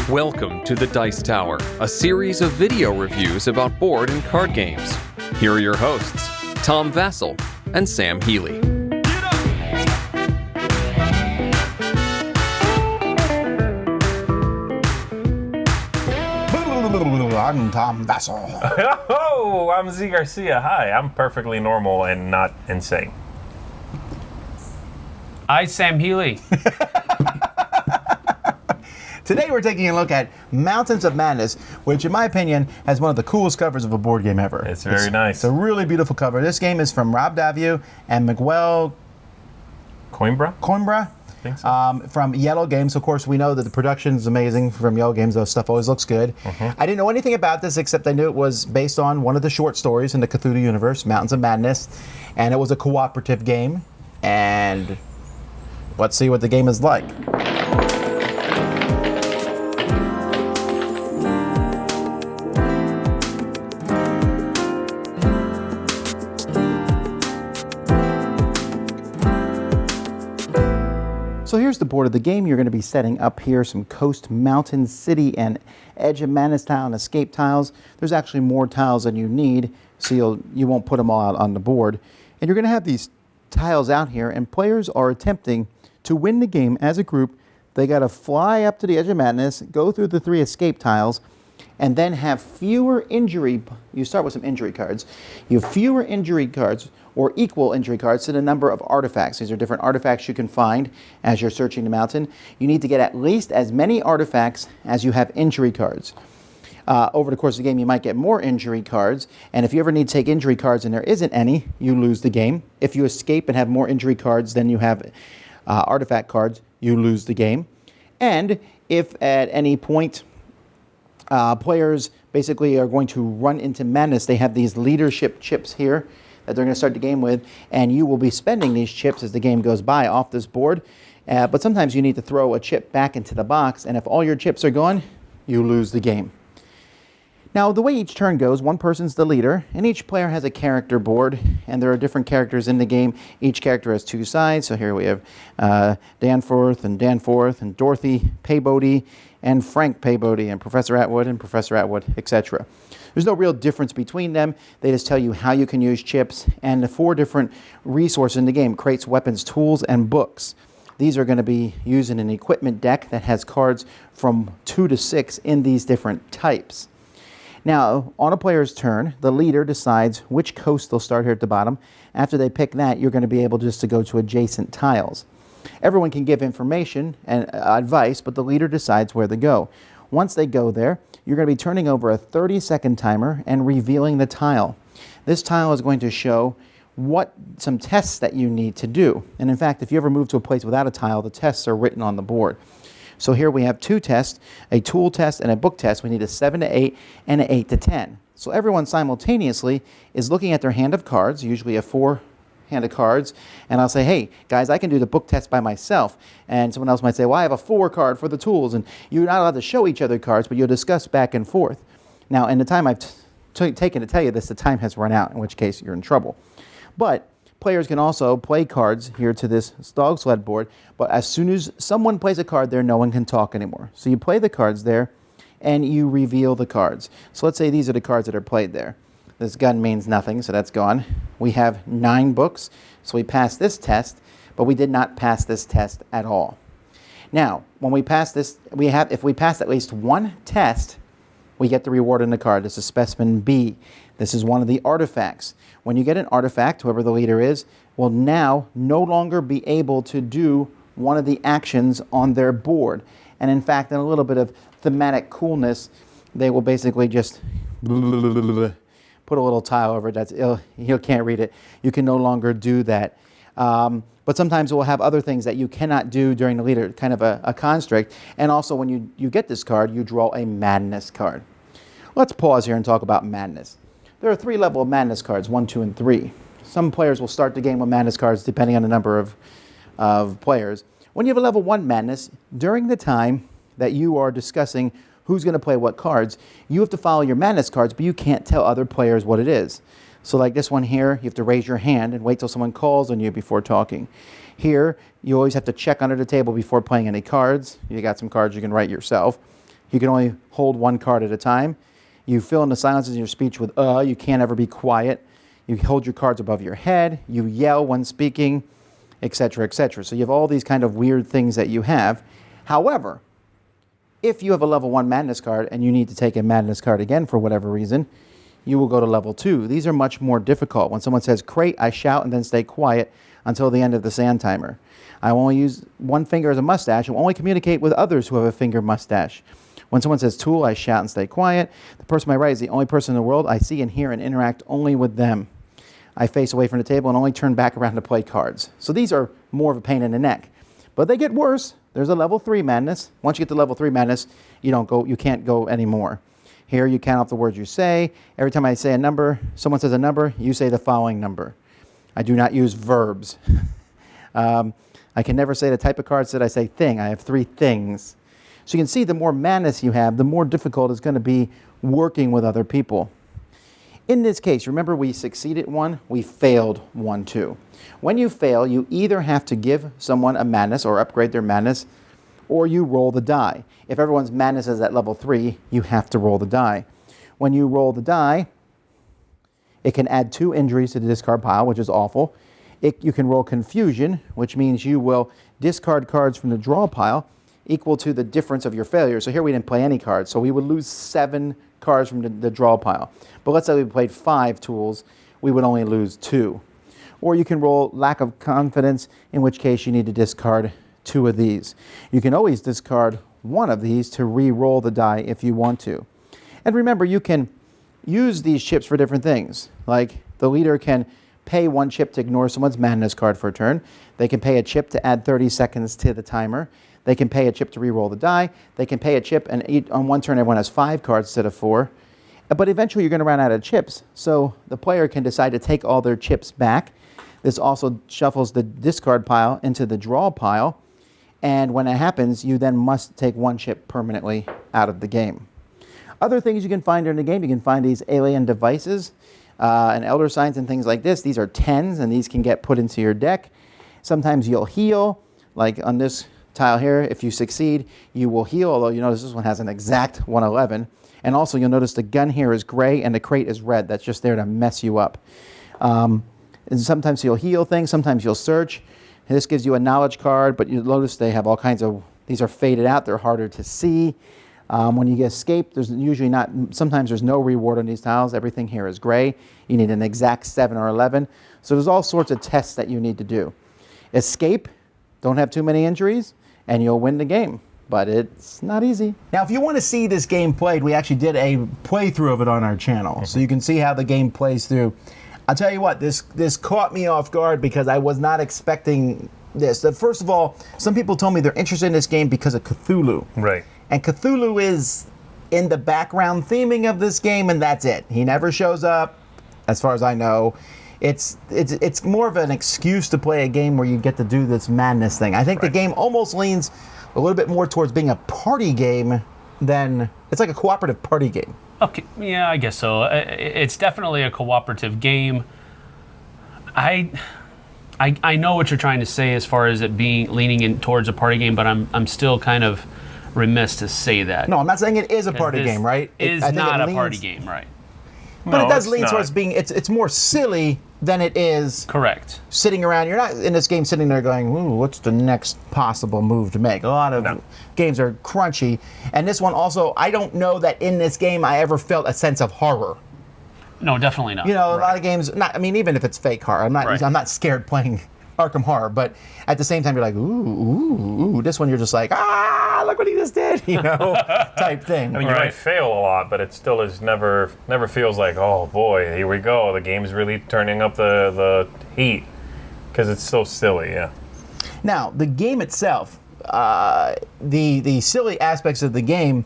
Welcome to the Dice Tower, a series of video reviews about board and card games. Here are your hosts, Tom Vassell and Sam Healy. I'm Tom Vassell. Oh, I'm Z Garcia. Hi, I'm perfectly normal and not insane. Hi, Sam Healy. Today we're taking a look at Mountains of Madness, which in my opinion has one of the coolest covers of a board game ever. It's very nice. It's a really beautiful cover. This game is from Rob Daviau and Miguel Coimbra? Coimbra. I think so. From Yellow Games. Of course, we know that the production is amazing from Yellow Games. Those stuff always looks good. I didn't know anything about this except I knew it was based on one of the short stories in the Cthulhu universe, Mountains of Madness, and it was a cooperative game. And let's see what the game is like. So here's the board of the game. You're going to be setting up here some Coast, Mountain, City, and Edge of Madness tile and Escape tiles. There's actually more tiles than you need, so you won't put them all out on the board. And you're going to have these tiles out here, and players are attempting to win the game as a group. They got to fly up to the Edge of Madness, go through the 3 escape tiles, and then have fewer injury. You start with some injury cards. You have fewer injury cards or equal injury cards to the number of artifacts. These are different artifacts you can find as you're searching the mountain. You need to get at least as many artifacts as you have injury cards. Over the course of the game, you might get more injury cards, and if you ever need to take injury cards and there isn't any, you lose the game. If you escape and have more injury cards than you have artifact cards, you lose the game. And if at any point players basically are going to run into madness, they have these leadership chips here that they're going to start the game with, and you will be spending these chips as the game goes by off this board. But sometimes you need to throw a chip back into the box, and if all your chips are gone, you lose the game. Now, the way each turn goes, one person's the leader, and each player has a character board, and there are different characters in the game. Each character has 2 sides, so here we have Danforth, and Dorothy Peabody, and Frank Peabody, and Professor Atwood, etc. There's no real difference between them. They just tell you how you can use chips and the 4 different resources in the game: crates, weapons, tools, and books. These are going to be used in an equipment deck that has cards from 2 to 6 in these different types. Now, on a player's turn, the leader decides which coast they'll start here at the bottom. After they pick that, you're going to be able just to go to adjacent tiles. Everyone can give information and advice, but the leader decides where to go. Once they go there, you're going to be turning over a 30-second timer and revealing the tile. This tile is going to show some tests that you need to do. And in fact, if you ever move to a place without a tile, the tests are written on the board. So here we have 2 tests, a tool test and a book test. We need a 7 to 8 and an 8 to 10. So everyone simultaneously is looking at their hand of cards, usually a 4 hand of cards, and I'll say, hey, guys, I can do the book test by myself. And someone else might say, well, I have a 4 card for the tools, and you're not allowed to show each other cards, but you'll discuss back and forth. Now, in the time I've taken to tell you this, the time has run out, in which case you're in trouble. But players can also play cards here to this dog sled board, but as soon as someone plays a card there, no one can talk anymore. So you play the cards there, and you reveal the cards. So let's say these are the cards that are played there. This gun means nothing, so that's gone. We have 9 books, so we passed this test, but we did not pass this test at all. Now, when we pass this, if we pass at least 1 test, we get the reward in the card. This is specimen B. This is one of the artifacts. When you get an artifact, whoever the leader is, will now no longer be able to do one of the actions on their board. And in fact, in a little bit of thematic coolness, they will basically just put a little tile over it. You can't read it. You can no longer do that. But sometimes it will have other things that you cannot do during the leader, kind of a construct. And also when you get this card, you draw a madness card. Let's pause here and talk about madness. There are 3 levels of madness cards, 1, 2, and 3. Some players will start the game with madness cards depending on the number of players. When you have a level 1 madness, during the time that you are discussing who's going to play what cards, you have to follow your madness cards, but you can't tell other players what it is. So like this one here, you have to raise your hand and wait till someone calls on you before talking. Here, you always have to check under the table before playing any cards. You got some cards you can write yourself. You can only hold one card at a time. You fill in the silences in your speech with You can't ever be quiet. You hold your cards above your head. You yell when speaking, etc., etc. So you have all these kind of weird things that you have. However, if you have a level 1 madness card and you need to take a madness card again for whatever reason, you will go to level 2. These are much more difficult. When someone says crate, I shout and then stay quiet until the end of the sand timer. I will only use one finger as a mustache and will only communicate with others who have a finger mustache. When someone says tool, I shout and stay quiet. The person to my right is the only person in the world I see and hear and interact only with them. I face away from the table and only turn back around to play cards. So these are more of a pain in the neck. But they get worse. There's a level 3 madness. Once you get to level 3 madness, you can't go anymore. Here you count off the words you say. Every time I say a number, someone says a number, you say the following number. I do not use verbs. I can never say the type of cards that I say thing. I have 3 things. So you can see the more madness you have, the more difficult it's going to be working with other people. In this case, remember we succeeded 1, we failed 1 too. When you fail, you either have to give someone a madness or upgrade their madness, or you roll the die. If everyone's madness is at level 3, you have to roll the die. When you roll the die, it can add 2 injuries to the discard pile, which is awful. You can roll confusion, which means you will discard cards from the draw pile equal to the difference of your failure. So here we didn't play any cards, so we would lose 7 cards from the draw pile. But let's say we played 5 tools, we would only lose 2. Or you can roll lack of confidence, in which case you need to discard 2 of these. You can always discard 1 of these to re-roll the die if you want to. And remember, you can use these chips for different things. Like the leader can pay 1 chip to ignore someone's madness card for a turn. They can pay a chip to add 30 seconds to the timer. They can pay a chip to re-roll the die. They can pay a chip, and on one turn everyone has 5 cards instead of 4. But eventually you're going to run out of chips, so the player can decide to take all their chips back. This also shuffles the discard pile into the draw pile, and when it happens, you then must take 1 chip permanently out of the game. Other things you can find during the game, you can find these alien devices and elder signs and things like this. These are 10s, and these can get put into your deck. Sometimes you'll heal, like on this tile here. If you succeed, you will heal, although you notice this one has an exact 111. And also you'll notice the gun here is gray and the crate is red. That's just there to mess you up. And sometimes you'll heal things, sometimes you'll search. This gives you a knowledge card, but you'll notice they have all kinds of, these are faded out, they're harder to see. When you get escape, there's usually not, sometimes there's no reward on these tiles. Everything here is gray. You need an exact 7 or 11. So there's all sorts of tests that you need to do. Escape, don't have too many injuries, and you'll win the game. But it's not easy. Now, if you want to see this game played, we actually did a playthrough of it on our channel. So you can see how the game plays through. I'll tell you what, this caught me off guard because I was not expecting this. First of all, some people told me they're interested in this game because of Cthulhu. Right. And Cthulhu is in the background theming of this game, and that's it. He never shows up, as far as I know. It's more of an excuse to play a game where you get to do this madness thing. I think the game almost leans a little bit more towards being a party game than, it's like a cooperative party game. Okay, yeah, I guess so. It's definitely a cooperative game. I know what you're trying to say as far as it being leaning in towards a party game, but I'm still kind of remiss to say that. No, I'm not saying it is a party game, right? It is not a party game, right? But No, it does it's lean not. towards being, it's more silly than it is Correct. sitting around. You're not in this game sitting there going, ooh, what's the next possible move to make? A lot of games are crunchy. And this one also, I don't know that in this game I ever felt a sense of horror. No, definitely not. You know, a lot of games, even if it's fake horror, I'm not scared playing Arkham Horror, but at the same time you're like, ooh. This one you're just like, look what he just did, type thing. I mean, you might fail a lot, but it still is never feels like, oh boy, here we go. The game's really turning up the heat because it's so silly. Yeah. Now, the game itself, the silly aspects of the game.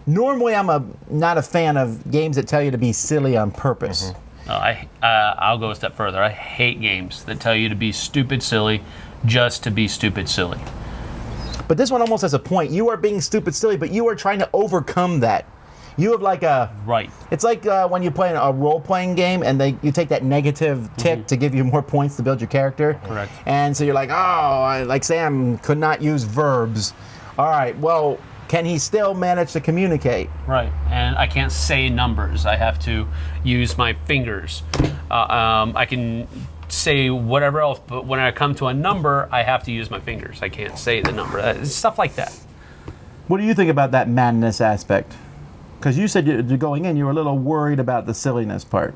Normally, I'm not a fan of games that tell you to be silly on purpose. Mm-hmm. I'll go a step further. I hate games that tell you to be stupid silly just to be stupid silly. But this one almost has a point. You are being stupid silly, but you are trying to overcome that. You have like a... Right. It's like when you play a role-playing game and you take that negative tick to give you more points to build your character. Correct. And so you're like, like Sam could not use verbs. All right, well, Can he still manage to communicate? Right, and I can't say numbers. I have to use my fingers. I can say whatever else, but when I come to a number, I have to use my fingers. I can't say the number. Stuff like that. What do you think about that madness aspect? Because you said you're going in, you were a little worried about the silliness part.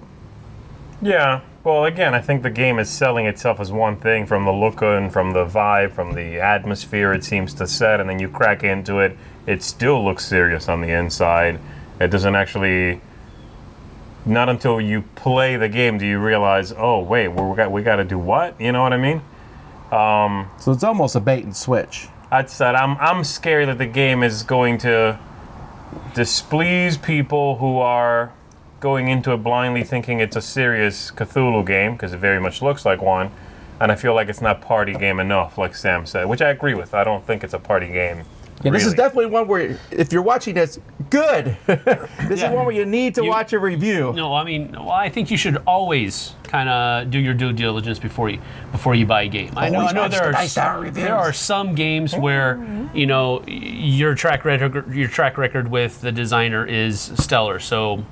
Yeah. Well, again, I think the game is selling itself as one thing from the look and from the vibe, from the atmosphere it seems to set, and then you crack into it, it still looks serious on the inside. It doesn't actually... Not until you play the game do you realize, oh, wait, we got to do what? You know what I mean? So it's almost a bait and switch. I'm scared that the game is going to displease people who are going into it blindly thinking it's a serious Cthulhu game, because it very much looks like one, and I feel like it's not party game enough, like Sam said, which I agree with. I don't think it's a party game. Yeah, this is really. definitely one where, if you're watching this, good. This is one where you need to watch a review. No, I mean, well, I think you should always kind of do your due diligence before you buy a game. I know there are some games where your track record with the designer is stellar, so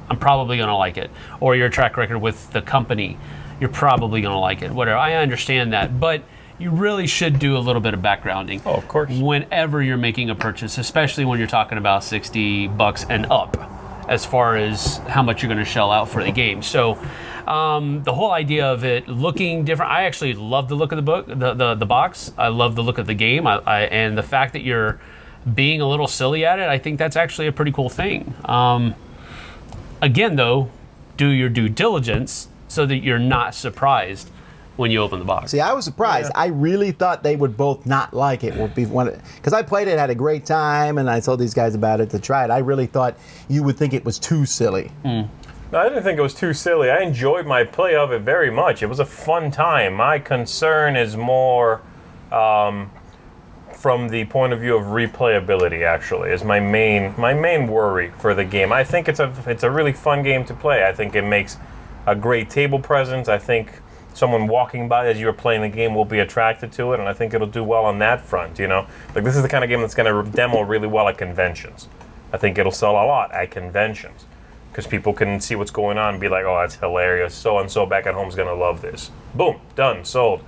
I'm probably going to like it. Or your track record with the company, you're probably going to like it. Whatever. I understand that, but you really should do a little bit of backgrounding. Oh, of course. Whenever you're making a purchase, especially when you're talking about $60 and up, as far as how much you're going to shell out for the game. So the whole idea of it looking different, I actually love the look of the book, the box. I love the look of the game, and the fact that you're being a little silly at it. I think that's actually a pretty cool thing. Again, though, do your due diligence so that you're not surprised when you open the box. See, I was surprised. Yeah. I really thought they would both not like it. Because I played it, had a great time, and I told these guys about it to try it. I really thought you would think it was too silly. No, I didn't think it was too silly. I enjoyed my play of it very much. It was a fun time. My concern is more from the point of view of replayability, actually, is my main worry for the game. I think it's a really fun game to play. I think it makes a great table presence. I think someone walking by as you're playing the game will be attracted to it, and I think it'll do well on that front, Like, this is the kind of game that's going to demo really well at conventions. I think it'll sell a lot at conventions, because people can see what's going on and be like, oh, that's hilarious. So-and-so back at home is going to love this. Boom, done, sold.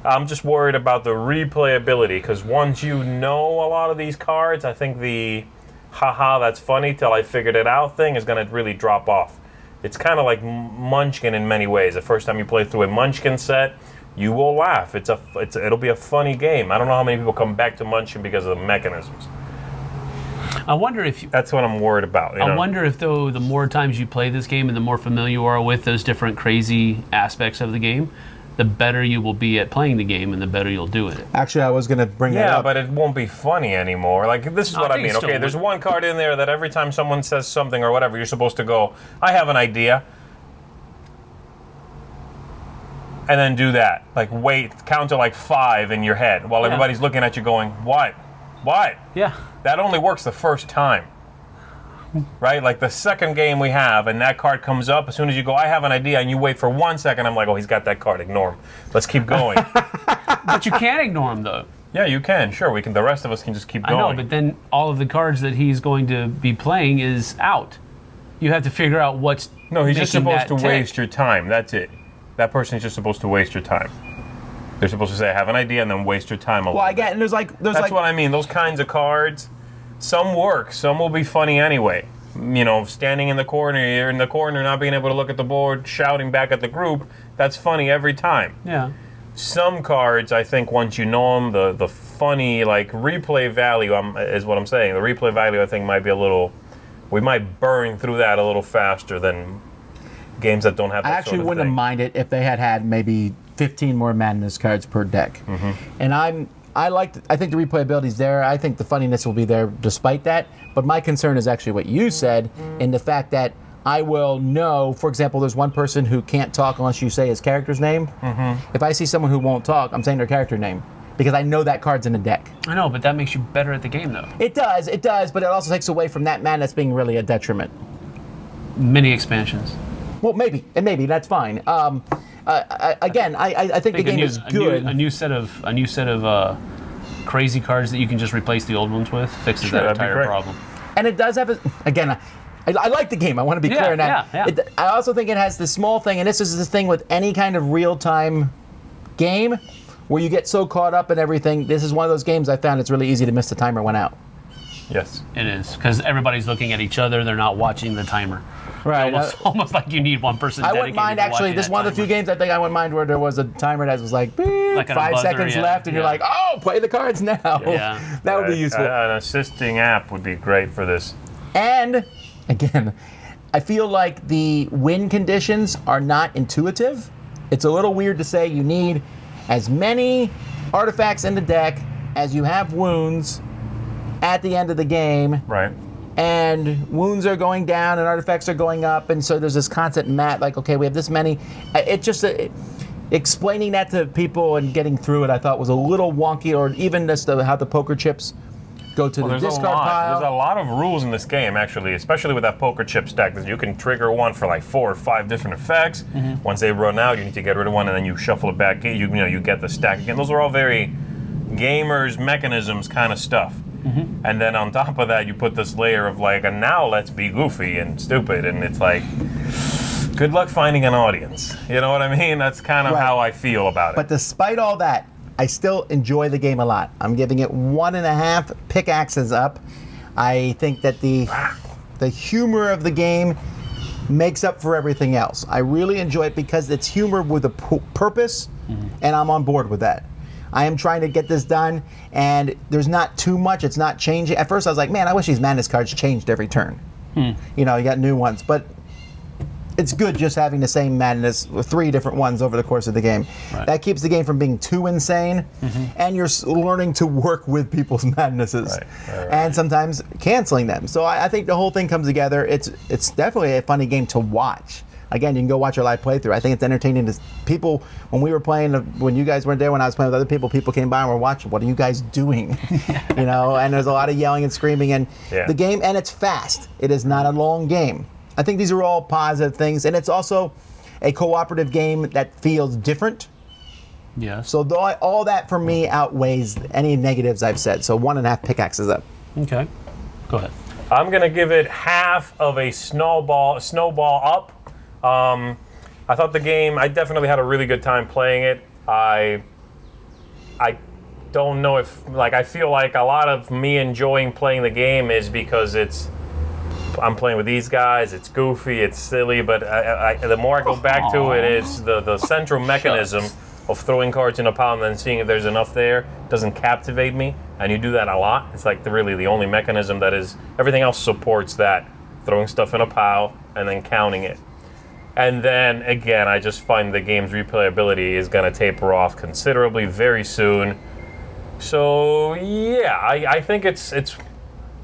I'm just worried about the replayability, because once you know a lot of these cards, I think the haha, that's funny till I figured it out thing is going to really drop off. It's kind of like Munchkin in many ways. The first time you play through a Munchkin set, you will laugh. It'll be a funny game. I don't know how many people come back to Munchkin because of the mechanisms. I wonder if that's what I'm worried about. I wonder if, though, the more times you play this game and the more familiar you are with those different crazy aspects of the game, the better you will be at playing the game and the better you'll do it. Actually, I was going to bring that up. Yeah, but it won't be funny anymore. Like, this is what I mean. Okay, there's one card in there that every time someone says something or whatever, you're supposed to go, I have an idea. And then do that. Like, wait, count to like 5 in your head while everybody's looking at you going, what? What? Yeah. That only works the first time. Right? Like the second game we have, and that card comes up, as soon as you go, I have an idea, and you wait for 1 second, I'm like, oh, he's got that card, ignore him. Let's keep going. But you can't ignore him, though. Yeah, you can. Sure, we can. The rest of us can just keep going. I know, but then all of the cards that he's going to be playing is out. You have to figure out what's No, he's just supposed to tick. waste your time. That's it. That person is just supposed to waste your time. They're supposed to say, I have an idea, and then waste your time a little bit. Well, again, That's what I mean. Those kinds of cards, some work. Some will be funny anyway. Standing in the corner, you're in the corner, not being able to look at the board, shouting back at the group, that's funny every time. Yeah. Some cards, I think, once you know them, the funny, like, replay value is what I'm saying. The replay value, I think, might be we might burn through that a little faster than games that don't have that I actually sort of wouldn't thing. have minded if they had maybe 15 more Madness cards per deck. Mm-hmm. And I think the replayability is there. I think the funniness will be there despite that. But my concern is actually what you said, in the fact that I will know, for example, there's one person who can't talk unless you say his character's name. Mm-hmm. If I see someone who won't talk, I'm saying their character name, because I know that card's in the deck. I know, but that makes you better at the game, though. It does, but it also takes away from that madness being really a detriment. Mini expansions. Well, maybe, that's fine. I think the game is good. A new set of crazy cards that you can just replace the old ones with fixes that that'd be entire great. problem. And it does have again, I like the game. I want to be clear on that. Yeah. I also think it has this small thing, and this is the thing with any kind of real-time game where you get so caught up in everything. This is one of those games I found it's really easy to miss the timer went out. Yes. It is, because everybody's looking at each other. They're not watching the timer. Right. Almost like you need one person I dedicated wouldn't mind, to actually. watching This is that one of the few timer. games I think I wouldn't mind where there was a timer that was like, beep, Like on a 5 buzzer, seconds yeah, left, and you're yeah. like, oh, play the cards now. Yeah. That would be useful. An assisting app would be great for this. And, again, I feel like the win conditions are not intuitive. It's a little weird to say you need as many artifacts in the deck as you have wounds at the end of the game. Right. And wounds are going down and artifacts are going up, and so there's this constant mat, like, okay, we have this many. It just, explaining that to people and getting through it, I thought was a little wonky, or even just how the poker chips go to the There's discard pile. There's a lot of rules in this game, actually, especially with that poker chip stack. That you can trigger one for like 4 or 5 different effects. Once they run out, you need to get rid of one, and then you shuffle it back in. You get the stack again. Those are all very gamers mechanisms kind of stuff. And then on top of that, you put this layer of like, and now let's be goofy and stupid, and it's like, good luck finding an audience. You know what I mean? That's kind of Right. how I feel about it. But despite all that, I still enjoy the game a lot. I'm giving it 1.5 pickaxes up. I think that the humor of the game makes up for everything else. I really enjoy it because it's humor with a purpose, and I'm on board with that. I am trying to get this done, and there's not too much. It's not changing. At first, I was like, man, I wish these madness cards changed every turn. You know, you got new ones, but it's good just having the same madness with 3 different ones over the course of the game. Right. That keeps the game from being too insane, and you're learning to work with people's madnesses, Right. and sometimes canceling them. So I think the whole thing comes together. It's definitely a funny game to watch. Again, you can go watch your live playthrough. I think it's entertaining to people. When we were playing, when you guys weren't there, when I was playing with other people came by and were watching. What are you guys doing? You know, and there's a lot of yelling and screaming. And the game, and it's fast. It is not a long game. I think these are all positive things, and it's also a cooperative game that feels different. Yes. So all that for me outweighs any negatives I've said. So 1.5 pickaxes up. Okay. Go ahead. I'm gonna give it half of a snowball up. I thought the game, I definitely had a really good time playing it. I don't know if, like, I feel like a lot of me enjoying playing the game is because I'm playing with these guys, it's goofy, it's silly, but the more I go back to it, is the central mechanism of throwing cards in a pile and then seeing if there's enough there doesn't captivate me, and you do that a lot. It's like really the only mechanism that is, everything else supports that, throwing stuff in a pile and then counting it. And then, again, I just find the game's replayability is going to taper off considerably very soon. So, yeah, I think it's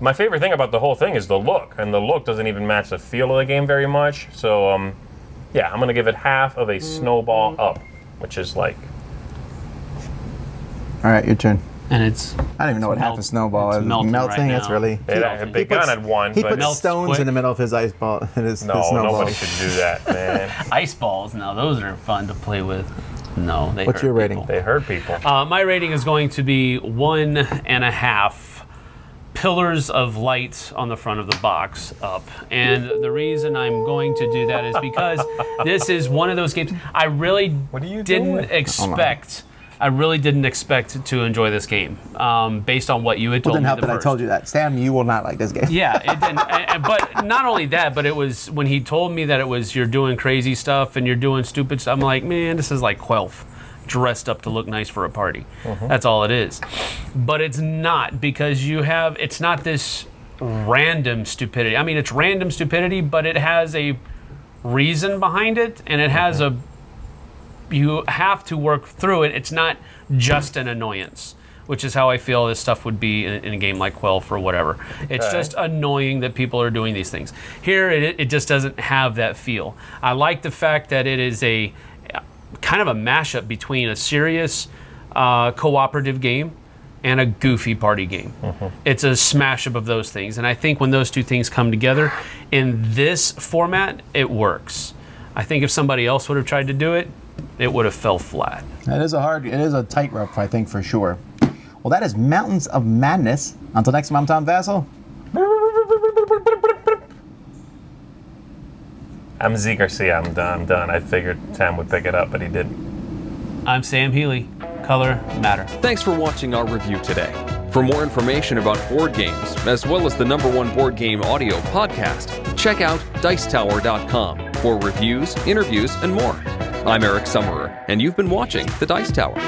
my favorite thing about the whole thing is the look. And the look doesn't even match the feel of the game very much. So, yeah, I'm going to give it half of a snowball up, which is like... All right, your turn. And it's... I don't even know what half a snowball is. melting right Melting, now. it's really... It had begun at one, He but puts melts stones quick. in the middle of his ice ball, his no, snowball. nobody should do that, man. Ice balls, now those are fun to play with. No, they What's hurt your rating? people. They hurt people. My rating is going to be 1.5 pillars of light on the front of the box up. And the reason I'm going to do that is because this is one of those games I really What are you didn't doing? expect. I really didn't expect to enjoy this game, based on what you had told Didn't me. help the that I first. told you that. Sam, you will not like this game. Yeah, it didn't. But not only that, but it was when he told me that it was you're doing crazy stuff and you're doing stupid stuff. I'm like, man, this is like Quelf dressed up to look nice for a party. That's all it is. But it's not, because it's not this random stupidity. I mean, it's random stupidity, but it has a reason behind it, and it has you have to work through it. It's not just an annoyance, which is how I feel this stuff would be in a game like Quelf or whatever. It's just annoying that people are doing these things. Here, it just doesn't have that feel. I like the fact that it is a kind of a mashup between a serious cooperative game and a goofy party game. It's a smash up of those things. And I think when those two things come together in this format, it works. I think if somebody else would have tried to do it, it would have fell flat. It is a tightrope, I think, for sure. Well, that is Mountains of Madness. Until next time, I'm Tom Vassal. I'm Z Garcia. I'm done. I figured Sam would pick it up, but he didn't. I'm Sam Healy. Color Matter. Thanks for watching our review today. For more information about board games, as well as the #1 board game audio podcast, check out Dicetower.com for reviews, interviews, and more. I'm Eric Summerer, and you've been watching The Dice Tower.